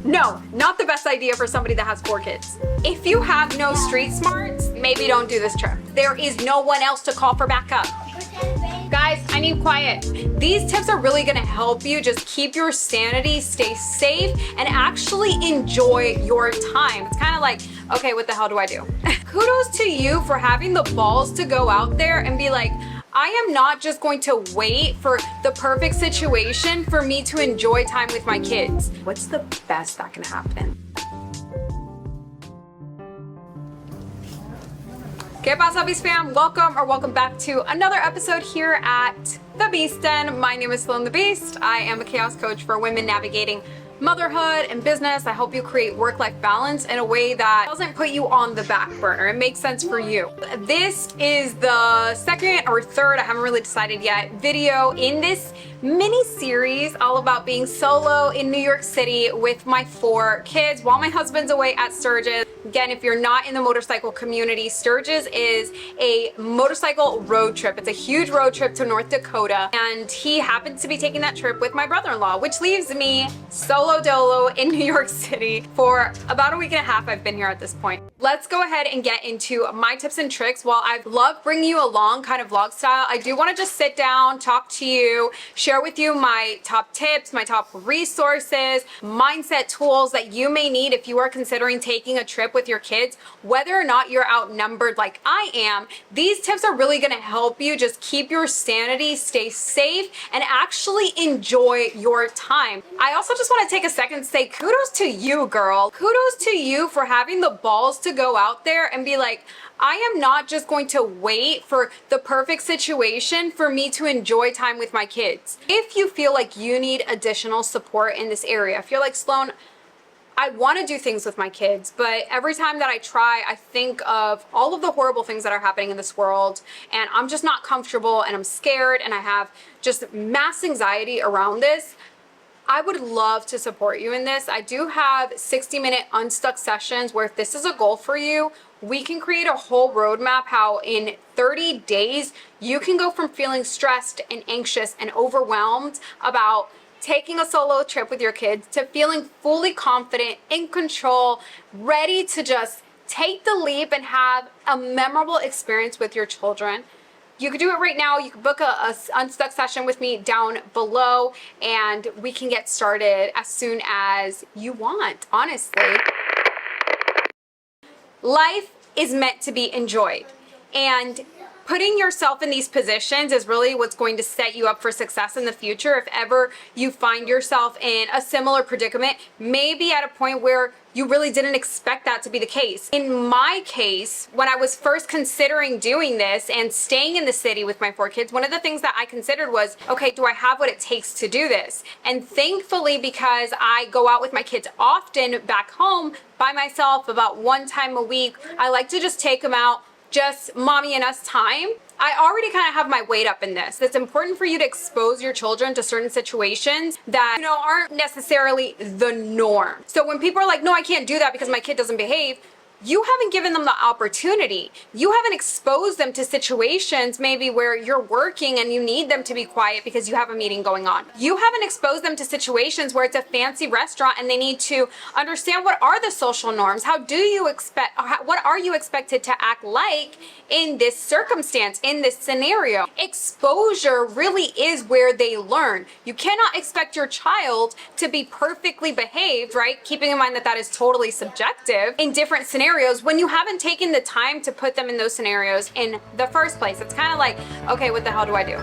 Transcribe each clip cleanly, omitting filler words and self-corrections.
No, not the best idea for somebody that has 4 kids. If you have no street smarts, maybe don't do this trip. There is no one else to call for backup. Guys, I need quiet. These tips are really gonna help you just keep your sanity, stay safe, and actually enjoy your time. It's kind of like, okay, what the hell do I do? Kudos to you for having the balls to go out there and be like, I am not just going to wait for the perfect situation for me to enjoy time with my kids. What's the best that can happen? ¿Qué pasa, Beast fam? Welcome back to another episode here at The Beast Den. My name is Sloan the Beast. I am a chaos coach for women navigating motherhood and business. I help you create work-life balance in a way that doesn't put you on the back burner. It makes sense for you. This is the second or third, I haven't really decided yet, video in this mini series all about being solo in New York City with my 4 kids while my husband's away at Sturgis. Again, if you're not in the motorcycle community, Sturgis is a motorcycle road trip. It's a huge road trip to North Dakota, and he happens to be taking that trip with my brother-in-law, which leaves me solo dolo in New York City for about a week and a half. I've been here at this point. Let's go ahead and get into my tips and tricks. While I love bringing you along kind of vlog style, I do want to just sit down, talk to you, share with you my top tips, my top resources, mindset tools that you may need if you are considering taking a trip with your kids. Whether or not you're outnumbered like I am, these tips are really going to help you just keep your sanity, stay safe, and actually enjoy your time. I also just want to take a second to say kudos to you, girl. Kudos to you for having the balls to go out there and be like, I am not just going to wait for the perfect situation for me to enjoy time with my kids. If you feel like you need additional support in this area, if you're like, Sloan, I want to do things with my kids, but every time that I try, I think of all of the horrible things that are happening in this world, and I'm just not comfortable, and I'm scared, and I have just mass anxiety around this. I would love to support you in this. I do have 60-minute unstuck sessions where if this is a goal for you, we can create a whole roadmap how in 30 days you can go from feeling stressed and anxious and overwhelmed about taking a solo trip with your kids to feeling fully confident, in control, ready to just take the leap and have a memorable experience with your children. You could do it right now. You could book a unstuck session with me down below, and we can get started as soon as you want, honestly. Life is meant to be enjoyed, and putting yourself in these positions is really what's going to set you up for success in the future. If ever you find yourself in a similar predicament, maybe at a point where you really didn't expect that to be the case. In my case, when I was first considering doing this and staying in the city with my 4 kids, one of the things that I considered was, okay, do I have what it takes to do this? And thankfully, because I go out with my kids often back home by myself about 1 time a week, I like to just take them out, just mommy and us time. I already kind of have my weight up in this. It's important for you to expose your children to certain situations that, aren't necessarily the norm. So when people are like, no, I can't do that because my kid doesn't behave, you haven't given them the opportunity. You haven't exposed them to situations maybe where you're working and you need them to be quiet because you have a meeting going on. You haven't exposed them to situations where it's a fancy restaurant and they need to understand what are the social norms. What are you expected to act like in this circumstance, in this scenario? Exposure really is where they learn. You cannot expect your child to be perfectly behaved, right? Keeping in mind that that is totally subjective in different scenarios when you haven't taken the time to put them in those scenarios in the first place. It's kind of like, okay, what the hell do I do?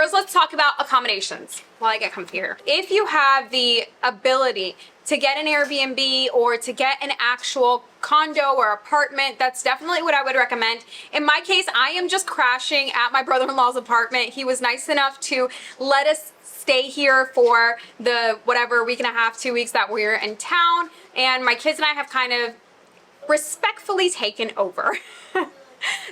first, let's talk about accommodations while I get comfy here. If you have the ability to get an Airbnb or to get an actual condo or apartment, that's definitely what I would recommend. In my case, I am just crashing at my brother-in-law's apartment. He was nice enough to let us stay here for the whatever week and a half, 2 weeks that we're in town. And my kids and I have kind of respectfully taken over.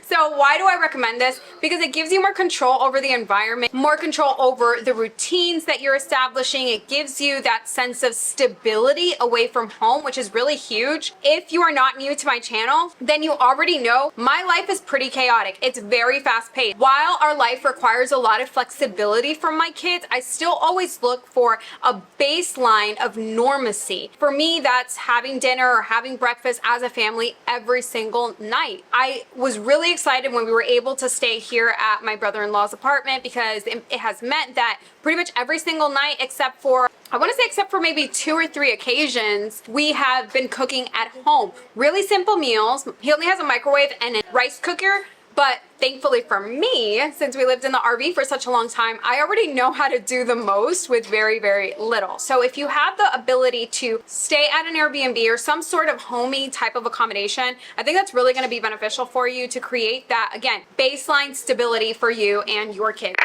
So why do I recommend this? Because it gives you more control over the environment, more control over the routines that you're establishing. It gives you that sense of stability away from home, which is really huge. If you are not new to my channel, then you already know my life is pretty chaotic. It's very fast paced. While our life requires a lot of flexibility from my kids, I still always look for a baseline of normacy. For me, that's having dinner or having breakfast as a family every single night. I was really excited when we were able to stay here at my brother-in-law's apartment because it has meant that pretty much every single night except for, I want to say except for maybe 2 or 3 occasions, we have been cooking at home. Really simple meals. He only has a microwave and a rice cooker, but thankfully for me, since we lived in the RV for such a long time, I already know how to do the most with very, very little. So if you have the ability to stay at an Airbnb or some sort of homey type of accommodation, I think that's really going to be beneficial for you to create that, again, baseline stability for you and your kids.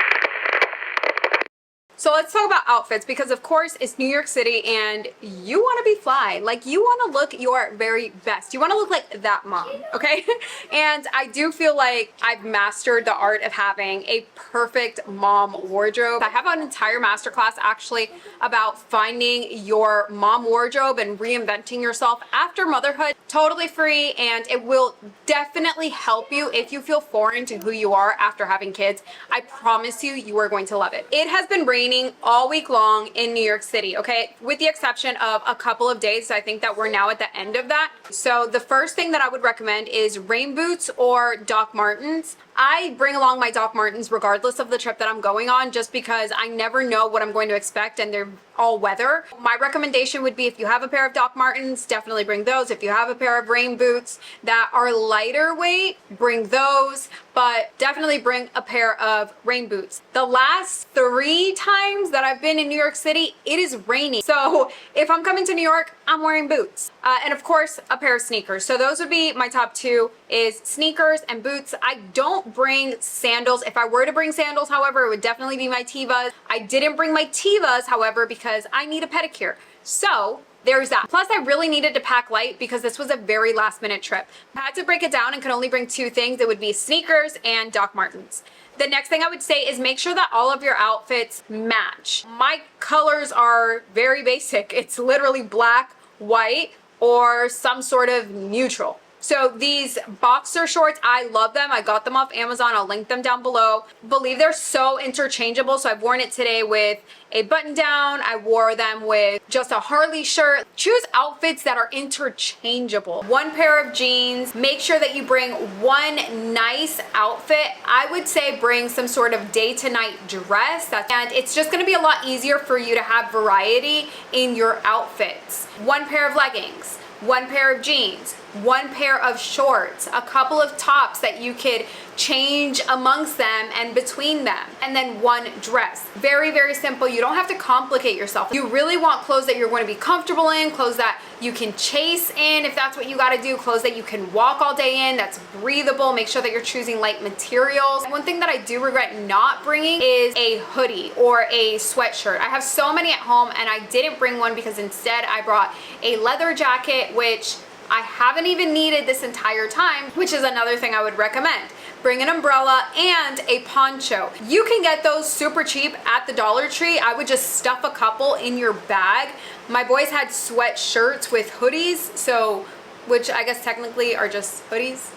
So let's talk about outfits because of course it's New York City and you want to be fly. Like you want to look your very best. You want to look like that mom, okay? And I do feel like I've mastered the art of having a perfect mom wardrobe. I have an entire masterclass actually about finding your mom wardrobe and reinventing yourself after motherhood. Totally free, and it will definitely help you if you feel foreign to who you are after having kids. I promise you, you are going to love it. It has been raining all week long in New York City, okay? With the exception of a couple of days. I think that we're now at the end of that. So the first thing that I would recommend is rain boots or Doc Martens. I bring along my Doc Martens regardless of the trip that I'm going on just because I never know what I'm going to expect and they're all weather. My recommendation would be if you have a pair of Doc Martens, definitely bring those. If you have a pair of rain boots that are lighter weight, bring those, but definitely bring a pair of rain boots. The last 3 times that I've been in New York City, it is raining. So if I'm coming to New York, I'm wearing boots. And of course, a pair of sneakers. So those would be my top 2 is sneakers and boots. I don't bring sandals. If I were to bring sandals, however, it would definitely be my Tevas. I didn't bring my Tevas, however, because I need a pedicure. So there's that. Plus, I really needed to pack light because this was a very last minute trip. I had to break it down and could only bring 2 things. It would be sneakers and Doc Martens. The next thing I would say is make sure that all of your outfits match. My colors are very basic. It's literally black, white, or some sort of neutral. So these boxer shorts, I love them. I got them off Amazon. I'll link them down below. Believe they're so interchangeable. So I've worn it today with a button down. I wore them with just a Harley shirt. Choose outfits that are interchangeable. 1 pair of jeans. Make sure that you bring 1 nice outfit. I would say bring some sort of day to night dress. And it's just gonna be a lot easier for you to have variety in your outfits. 1 pair of leggings. 1 pair of jeans, 1 pair of shorts, a couple of tops that you could change amongst them and between them, and then 1 dress. Very, very simple. You don't have to complicate yourself. You really want clothes that you're going to be comfortable in, clothes that you can chase in if that's what you got to do, clothes that you can walk all day in, that's breathable. Make sure that you're choosing light materials. One thing that I do regret not bringing is a hoodie or a sweatshirt. I have so many at home and I didn't bring one because instead I brought a leather jacket, which I haven't even needed this entire time, which is another thing I would recommend. Bring an umbrella and a poncho. You can get those super cheap at the Dollar Tree. I would just stuff a couple in your bag. My boys had sweatshirts with hoodies, so which I guess technically are just hoodies.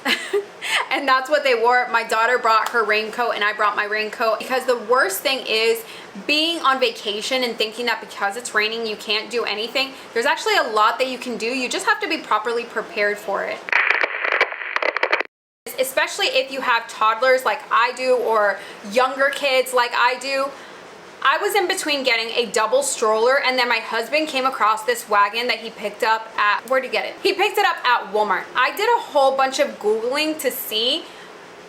And that's what they wore. My daughter brought her raincoat and I brought my raincoat, because the worst thing is being on vacation and thinking that because it's raining you can't do anything. There's actually a lot that you can do. You just have to be properly prepared for it. Especially if you have toddlers like I do or younger kids like I do. I was in between getting a double stroller, and then my husband came across this wagon that he picked up at, where'd he get it? He picked it up at Walmart. I did a whole bunch of Googling to see,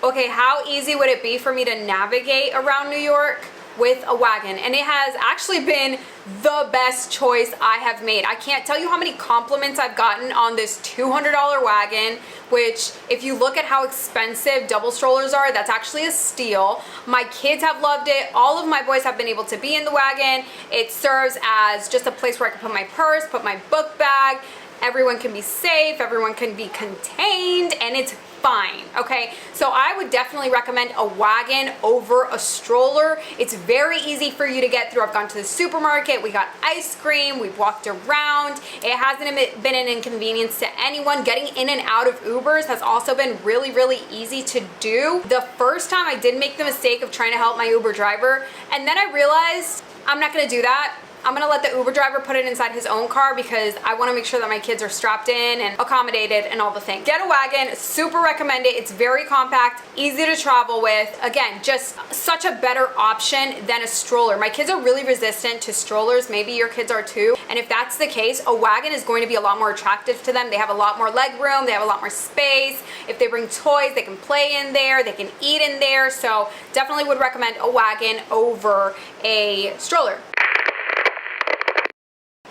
okay, how easy would it be for me to navigate around New York with a wagon, and it has actually been the best choice I have made. I can't tell you how many compliments I've gotten on this $200 wagon, which if you look at how expensive double strollers are, that's actually a steal. My kids have loved it. All of my boys have been able to be in the wagon. It serves as just a place where I can put my purse, put my book bag. Everyone can be safe, everyone can be contained, and it's fine, okay? So I would definitely recommend a wagon over a stroller. It's very easy for you to get through. I've gone to the supermarket, we got ice cream, we've walked around. It hasn't been an inconvenience to anyone. Getting in and out of Ubers has also been really, really easy to do. The first time I did make the mistake of trying to help my Uber driver, and then I realized I'm not gonna do that. I'm gonna let the Uber driver put it inside his own car because I wanna make sure that my kids are strapped in and accommodated and all the things. Get a wagon, super recommend it. It's very compact, easy to travel with. Again, just such a better option than a stroller. My kids are really resistant to strollers. Maybe your kids are too. And if that's the case, a wagon is going to be a lot more attractive to them. They have a lot more leg room, they have a lot more space. If they bring toys, they can play in there, they can eat in there. So definitely would recommend a wagon over a stroller.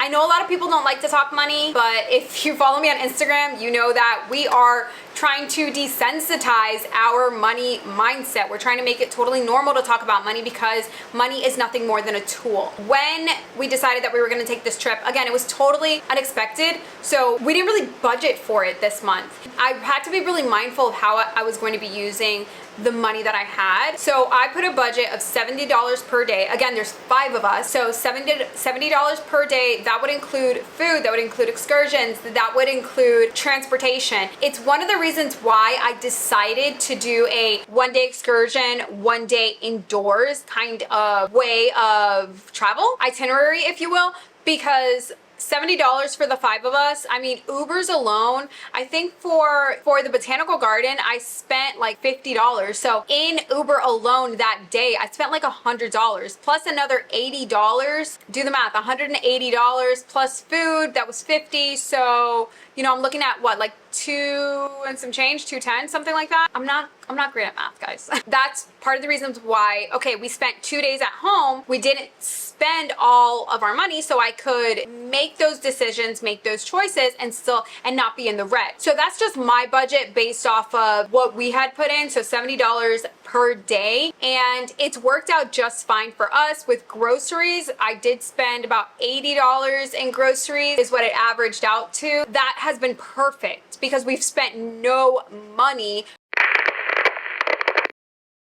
I know a lot of people don't like to talk money, but if you follow me on Instagram, you know that we are trying to desensitize our money mindset. We're trying to make it totally normal to talk about money because money is nothing more than a tool. When we decided that we were gonna take this trip, again, it was totally unexpected, so we didn't really budget for it this month. I had to be really mindful of how I was going to be using the money that I had. So I put a budget of $70 per day. Again, there's 5 of us, so $70 per day. That would include food, that would include excursions, that would include transportation. It's one of the reasons why I decided to do a 1-day excursion, 1-day indoors kind of way of travel, itinerary, if you will, because $70 for the 5 of us. I mean, Ubers alone, I think for the botanical garden, I spent like $50. So in Uber alone that day, I spent like $100 plus another $80. Do the math, $180 plus food, that was $50. So, you know, I'm looking at what, like 2 and some change, 210, something like that. I'm not great at math, guys. That's part of the reasons why, okay, we spent 2 days at home. We didn't spend all of our money, so I could make those decisions, make those choices, and not be in the red. So that's just my budget based off of what we had put in, so $70 per day, and it's worked out just fine for us. With groceries, I did spend about $80 in groceries is what it averaged out to. That has been perfect because we've spent no money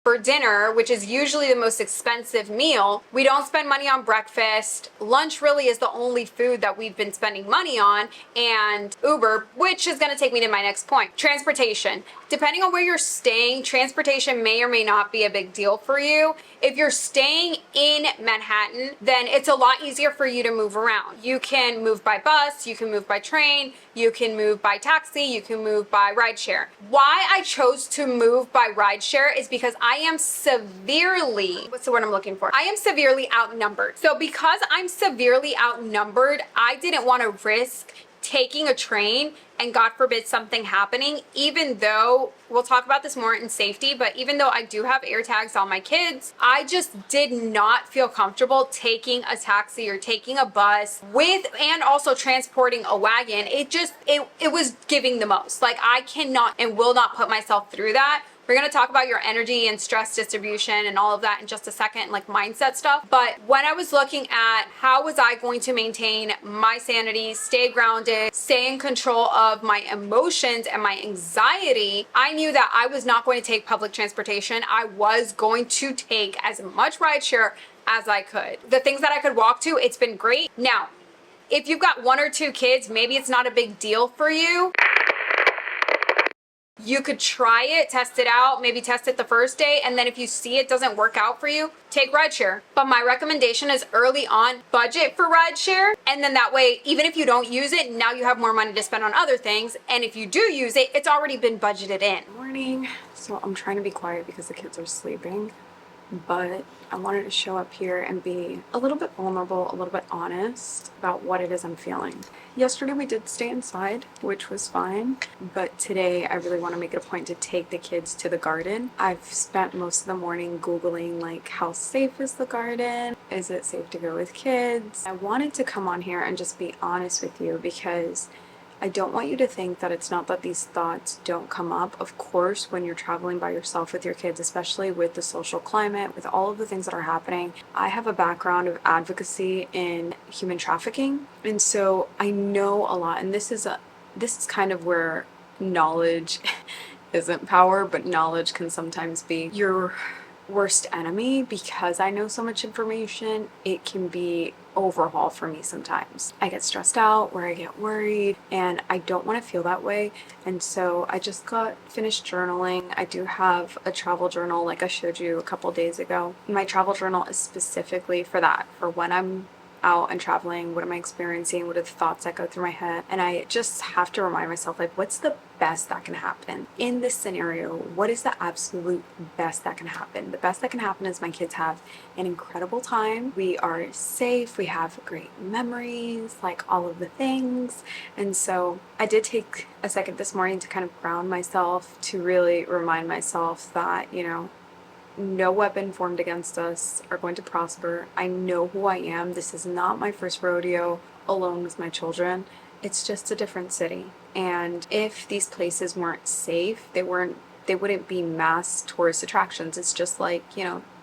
for dinner, which is usually the most expensive meal. We don't spend money on breakfast. Lunch really is the only food that we've been spending money on, and Uber, which is gonna take me to my next point. Transportation. Depending on where you're staying, transportation may or may not be a big deal for you. If you're staying in Manhattan, then it's a lot easier for you to move around. You can move by bus, you can move by train, you can move by taxi, you can move by rideshare. Why I chose to move by rideshare is because I am severely, what's the word I'm looking for? I am severely outnumbered. So because I'm severely outnumbered, I didn't want to risk taking a train and God forbid something happening, even though we'll talk about this more in safety, but even though I do have air tags on my kids, I just did not feel comfortable taking a taxi or taking a bus with, and also transporting a wagon. It was giving the most. Like, I cannot and will not put myself through that. We're gonna talk about your energy and stress distribution and all of that in just a second, like mindset stuff. But when I was looking at how was I going to maintain my sanity, stay grounded, stay in control of my emotions and my anxiety, I knew that I was not going to take public transportation. I was going to take as much rideshare as I could. The things that I could walk to, it's been great. Now, if you've got 1 or 2 kids, maybe it's not a big deal for you. You could try it, test it out, maybe test it the first day, and then if you see it doesn't work out for you, take rideshare. But my recommendation is early on, budget for rideshare, and then that way, even if you don't use it, now you have more money to spend on other things, and if you do use it, it's already been budgeted in. Morning. So I'm trying to be quiet because the kids are sleeping. but I wanted to show up here and be a little bit vulnerable, a little bit honest about what it is I'm feeling. Yesterday we did stay inside, which was fine, but today I really want to make it a point to take the kids to the garden. I've spent most of the morning Googling like how safe is the garden? Is it safe to go with kids? I wanted to come on here and just be honest with you because I don't want you to think that it's not that these thoughts don't come up. Of course, when you're traveling by yourself with your kids, especially with the social climate, with all of the things that are happening. I have a background of advocacy in human trafficking, and so I know a lot. And this is kind of where knowledge isn't power, but knowledge can sometimes be your worst enemy. Because I know so much information, it can be overhaul for me sometimes. I get stressed out, where I get worried, and I don't want to feel that way. And so I just got finished journaling. I do have a travel journal like I showed you a couple days ago. My travel journal is specifically for that, for when I'm out and traveling, what am I experiencing, what are the thoughts that go through my head, and I just have to remind myself, like, what's the best that can happen in this scenario? What is the absolute best that can happen? The best that can happen is my kids have an incredible time, we are safe, we have great memories, like all of the things. And so I did take a second this morning to kind of ground myself, to really remind myself that, no weapon formed against us are going to prosper. I know who I am. This is not my first rodeo alone with my children. It's just a different city. And if these places weren't safe, they wouldn't be mass tourist attractions. It's just like,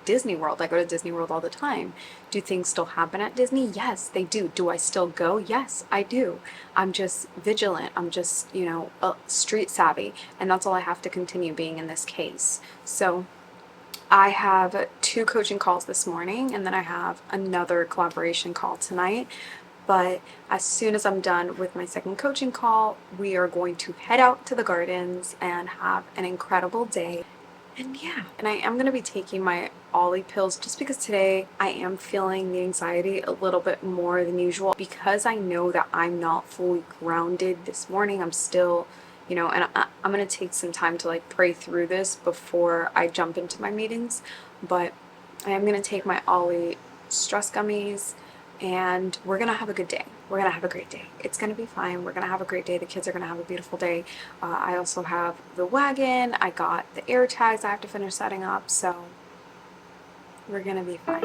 Disney World. I go to Disney World all the time. Do things still happen at Disney? Yes, they do. Do I still go? Yes, I do. I'm just vigilant. I'm just, street savvy. And that's all I have to continue being in this case. So I have 2 coaching calls this morning, and then I have another collaboration call tonight. But as soon as I'm done with my second coaching call, we are going to head out to the gardens and have an incredible day. And I am going to be taking my Ollie pills just because today I am feeling the anxiety a little bit more than usual, because I know that I'm not fully grounded this morning. I'm still and I'm going to take some time to like pray through this before I jump into my meetings. But I am going to take my Ollie stress gummies, and we're going to have a good day. We're going to have a great day. It's going to be fine. We're going to have a great day. The kids are going to have a beautiful day. I also have the wagon. I got the air tags I have to finish setting up. So we're going to be fine.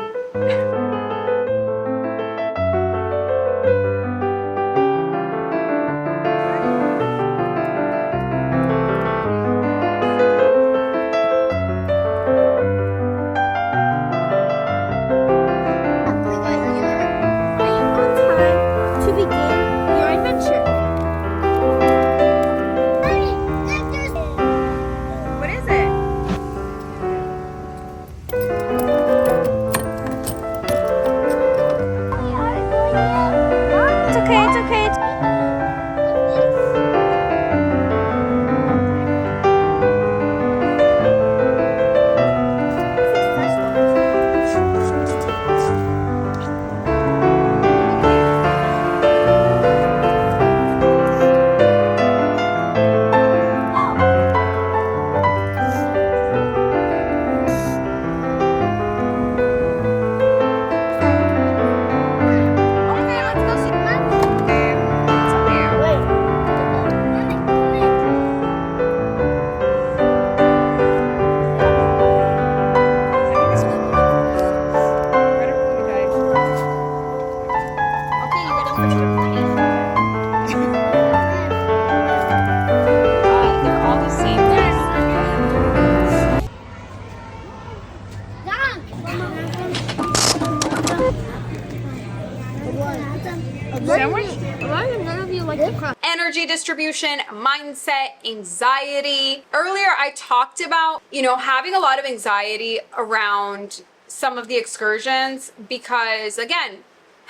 Energy distribution, mindset, anxiety. Earlier I talked about, having a lot of anxiety around some of the excursions because, again,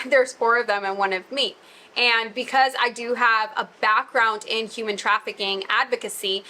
there's 4 of them and 1 of me. And because I do have a background in human trafficking advocacy,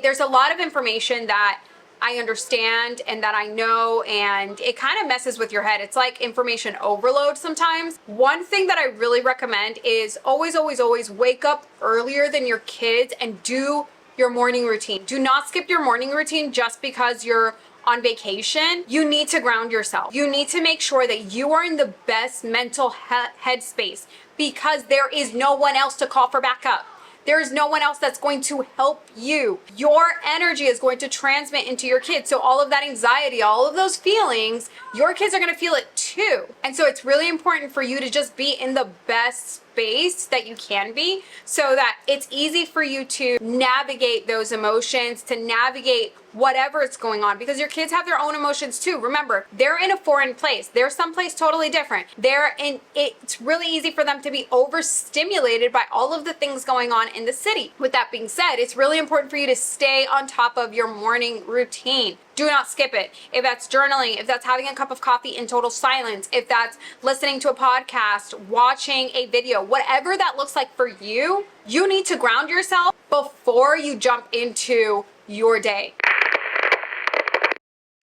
there's a lot of information that I understand and that I know, and it kind of messes with your head. It's like information overload sometimes. One thing that I really recommend is always, always, always wake up earlier than your kids and do your morning routine. Do not skip your morning routine just because you're on vacation, you need to ground yourself. You need to make sure that you are in the best mental headspace, because there is no one else to call for backup. There is no one else that's going to help you. Your energy is going to transmit into your kids. So all of that anxiety, all of those feelings, your kids are going to feel it too. And so it's really important for you to just be in the best space that you can be, so that it's easy for you to navigate those emotions, to navigate whatever is going on, because your kids have their own emotions too. Remember, they're in a foreign place. They're someplace totally different. It's really easy for them to be overstimulated by all of the things going on in the city. With that being said, it's really important for you to stay on top of your morning routine. Do not skip it. If that's journaling, if that's having a cup of coffee in total silence, if that's listening to a podcast, watching a video, whatever that looks like for you, you need to ground yourself before you jump into your day.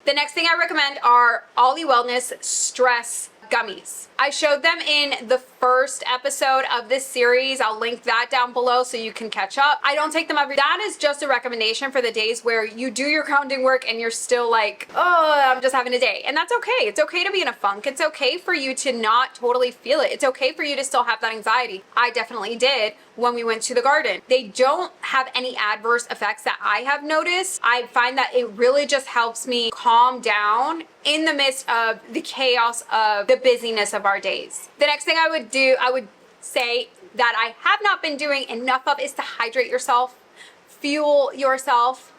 The next thing I recommend are Ollie Wellness Stress Gummies. I showed them in the first episode of this series. I'll link that down below so you can catch up. I don't take them every day. That is just a recommendation for the days where you do your grounding work and you're still like, oh, I'm just having a day. And that's okay. It's okay to be in a funk. It's okay for you to not totally feel it. It's okay for you to still have that anxiety. I definitely did when we went to the garden. They don't have any adverse effects that I have noticed. I find that it really just helps me calm down in the midst of the chaos of the busyness of our days. The next thing I would say that I have not been doing enough of is to hydrate yourself, fuel yourself.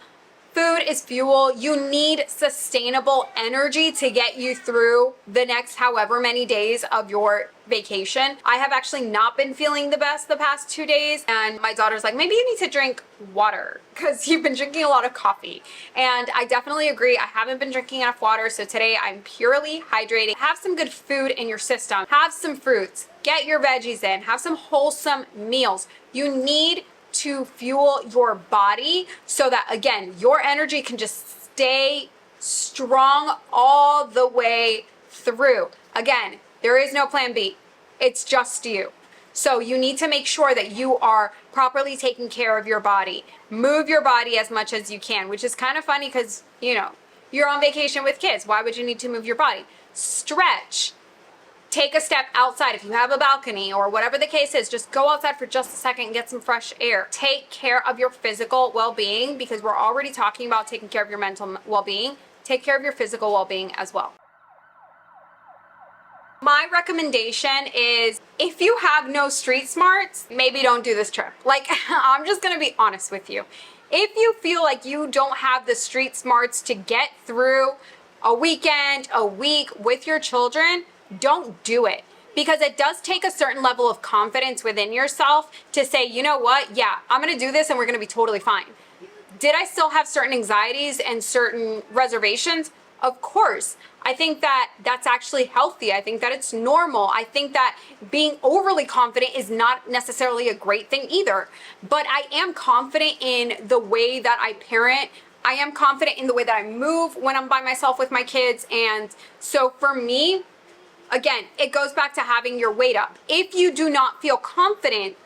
Food is fuel. You need sustainable energy to get you through the next however many days of your vacation. I have actually not been feeling the best the past 2 days, and my daughter's like, maybe you need to drink water because you've been drinking a lot of coffee. And I definitely agree. I haven't been drinking enough water, so today I'm purely hydrating. Have some good food in your system. Have some fruits. Get your veggies in. Have some wholesome meals. You need to fuel your body so that, again, your energy can just stay strong all the way through. Again, there is no plan B. It's just you. So you need to make sure that you are properly taking care of your body. Move your body as much as you can, which is kind of funny because, you know, you're on vacation with kids. Why would you need to move your body? Stretch. Take a step outside. If you have a balcony or whatever the case is, just go outside for just a second and get some fresh air. Take care of your physical well-being, because we're already talking about taking care of your mental well-being. Take care of your physical well-being as well. My recommendation is, if you have no street smarts, maybe don't do this trip. Like, I'm just gonna be honest with you. If you feel like you don't have the street smarts to get through a weekend, a week with your children, don't do it, because it does take a certain level of confidence within yourself to say, you know what, yeah, I'm gonna do this and we're gonna be totally fine. Did I still have certain anxieties and certain reservations? Of course. I think that that's actually healthy. I think that it's normal. I think that being overly confident is not necessarily a great thing either. But I am confident in the way that I parent. I am confident in the way that I move when I'm by myself with my kids. And so for me, again, it goes back to having your weight up. If you do not feel confident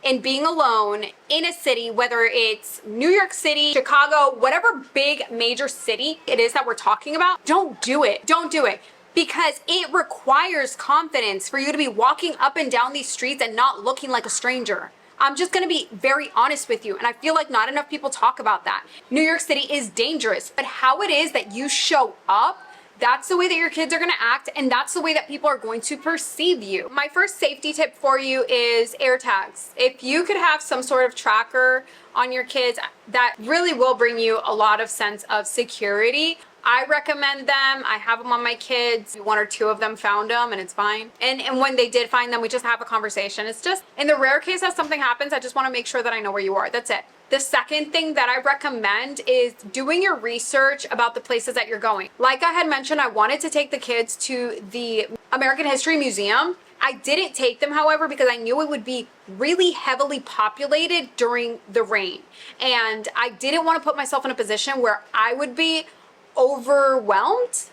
in being alone in a city, whether it's New York City, Chicago, whatever big major city it is that we're talking about, don't do it. Don't do it. Because it requires confidence for you to be walking up and down these streets and not looking like a stranger. I'm just gonna be very honest with you, and I feel like not enough people talk about that. New York City is dangerous, but how it is that you show up, that's the way that your kids are gonna act, and that's the way that people are going to perceive you. My first safety tip for you is AirTags. If you could have some sort of tracker on your kids, that really will bring you a lot of sense of security. I recommend them. I have them on my kids. One or two of them found them and it's fine. And when they did find them, we just have a conversation. It's just, in the rare case that something happens, I just wanna make sure that I know where you are. That's it. The second thing that I recommend is doing your research about the places that you're going. Like I had mentioned, I wanted to take the kids to the American History Museum. I didn't take them, however, because I knew it would be really heavily populated during the rain. And I didn't want to put myself in a position where I would be overwhelmed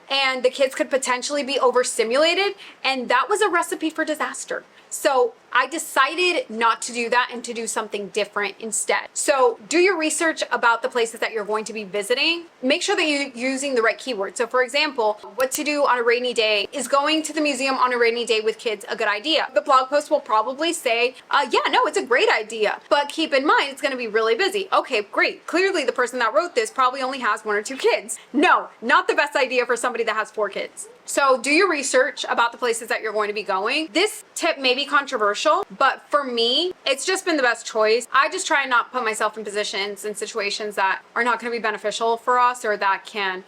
and the kids could potentially be overstimulated, and that was a recipe for disaster. So I decided not to do that and to do something different instead. So do your research about the places that you're going to be visiting. Make sure that you're using the right keywords. So for example, what to do on a rainy day. Is going to the museum on a rainy day with kids a good idea? The blog post will probably say, yeah, no, it's a great idea, but keep in mind, it's going to be really busy. Okay, great. Clearly the person that wrote this probably only has 1 or 2 kids. No, not the best idea for somebody that has 4 kids. So do your research about the places that you're going to be going. This tip may be controversial, but for me, it's just been the best choice. I just try and not put myself in positions and situations that are not going to be beneficial for us or that can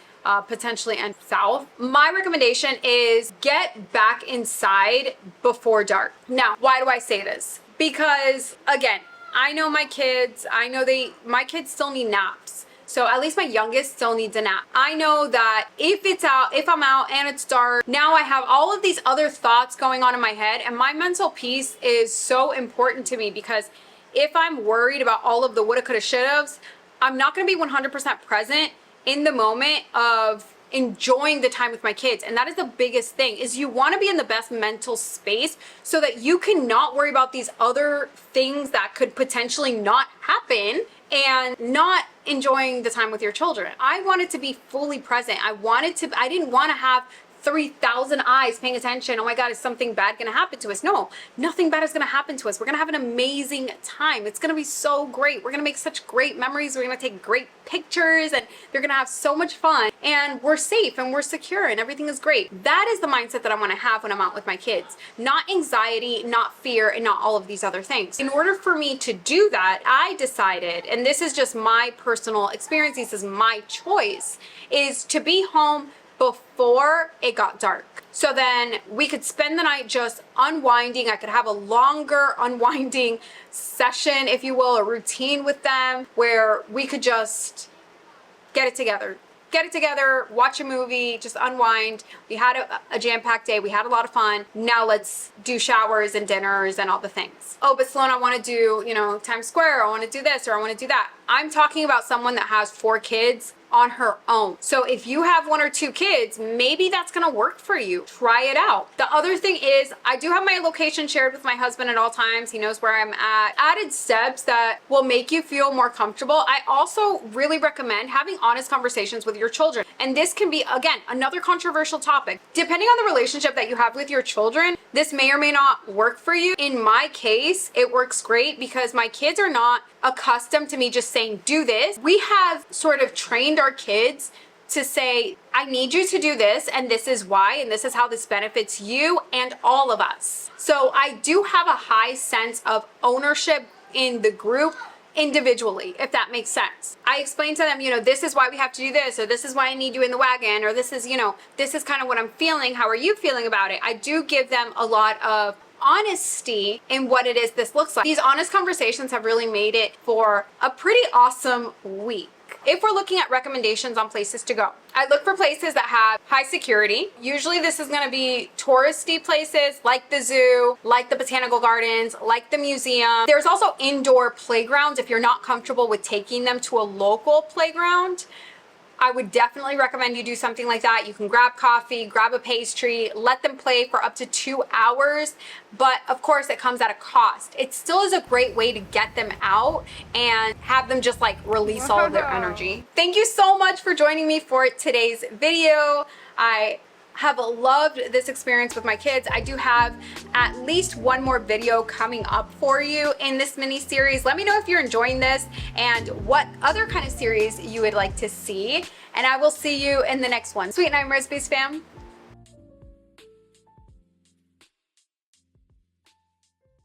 potentially end south. My recommendation is get back inside before dark. Now, why do I say this? Because again, I know my kids, my kids still need naps. So at least my youngest still needs a nap. I know that if I'm out and it's dark, now I have all of these other thoughts going on in my head, and my mental peace is so important to me because if I'm worried about all of the woulda, coulda, shouldas, I'm not gonna be 100% present in the moment of enjoying the time with my kids. And that is the biggest thing, is you want to be in the best mental space so that you can not worry about these other things that could potentially not happen and not enjoying the time with your children. I wanted to be fully present. I didn't want to have 3,000 eyes paying attention. Oh my God, is something bad gonna happen to us? No, nothing bad is gonna happen to us. We're gonna have an amazing time. It's gonna be so great. We're gonna make such great memories. We're gonna take great pictures and they're gonna have so much fun. And we're safe and we're secure and everything is great. That is the mindset that I wanna have when I'm out with my kids. Not anxiety, not fear, and not all of these other things. In order for me to do that, I decided, and this is just my personal experience, this is my choice, is to be home before it got dark. So then we could spend the night just unwinding. I could have a longer unwinding session, if you will, a routine with them where we could just get it together, watch a movie, just unwind. We had a jam-packed day. We had a lot of fun. Now let's do showers and dinners and all the things. Oh, but Sloan, I want to do, Times Square. I want to do this or I want to do that. I'm talking about someone that has 4 kids on her own. So if you have 1 or 2 kids, maybe that's gonna work for you. Try it out. The other thing is, I do have my location shared with my husband at all times. He knows where I'm at. Added steps that will make you feel more comfortable. I also really recommend having honest conversations with your children. And this can be, again, another controversial topic. Depending on the relationship that you have with your children, this may or may not work for you. In my case, it works great because my kids are not accustomed to me just saying, do this. We have sort of trained our kids to say, I need you to do this, and this is why, and this is how this benefits you and all of us. So I do have a high sense of ownership in the group individually, if that makes sense. I explain to them, this is why we have to do this, or this is why I need you in the wagon, or this is kind of what I'm feeling. How are you feeling about it? I do give them a lot of honesty in what it is this looks like. These honest conversations have really made it for a pretty awesome week. If we're looking at recommendations on places to go, I look for places that have high security. Usually this is going to be touristy places like the zoo, like the botanical gardens, like the museum. There's also indoor playgrounds if you're not comfortable with taking them to a local playground. I would definitely recommend you do something like that. You can grab coffee, grab a pastry, let them play for up to 2 hours. But of course it comes at a cost. It still is a great way to get them out and have them just like release all of their energy. Thank you so much for joining me for today's video. I have loved this experience with my kids. I do have at least 1 more video coming up for you in this mini series. Let me know if you're enjoying this and what other kind of series you would like to see. And I will see you in the next one. Sweet Nightmares, Beast fam.